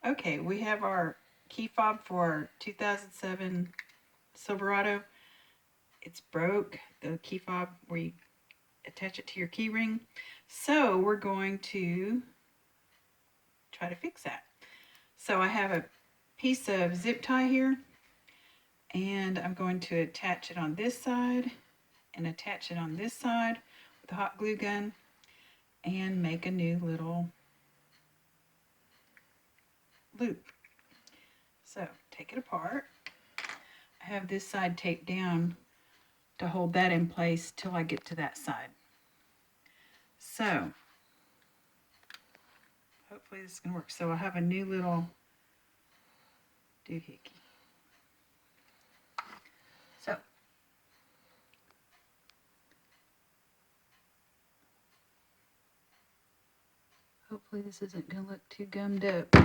Okay, we have our key fob for our 2007 Silverado. It's broke, the key fob where you attach it to your key ring. So we're going to try to fix that. So I have a piece of zip tie here, and I'm going to attach it on this side and attach it on this side with a hot glue gun and make a new little loop. So take it apart. I have this side taped down to hold that in place till I get to that side. So hopefully this is going to work. So I have a new little doohickey. So hopefully this isn't going to look too gummed up.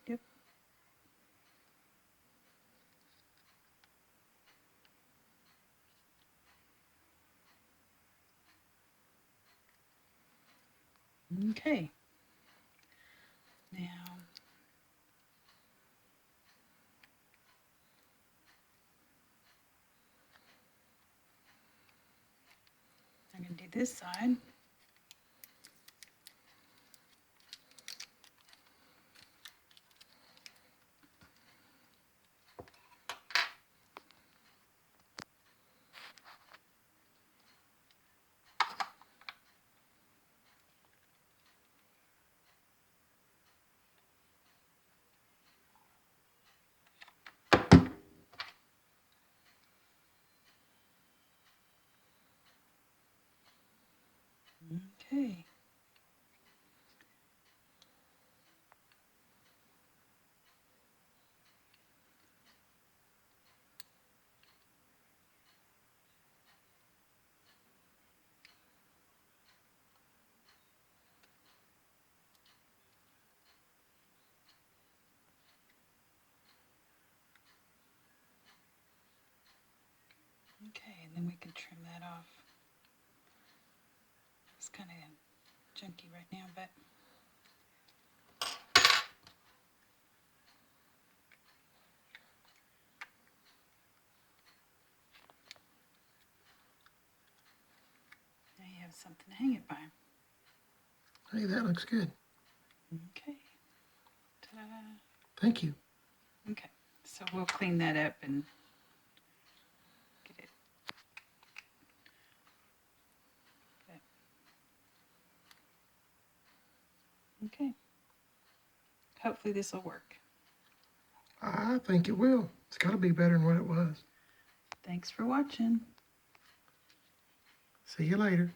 Yep. Okay. Now I'm going to do this side. Okay. Okay, and then we can trim that off. It's kind of junky right now, but now you have something to hang it by. Hey, that looks good. Okay. Ta-da. Thank you. Okay, so we'll clean that up and get it. Okay. Hopefully this will work. I think it will. It's got to be better than what it was. Thanks for watching. See you later.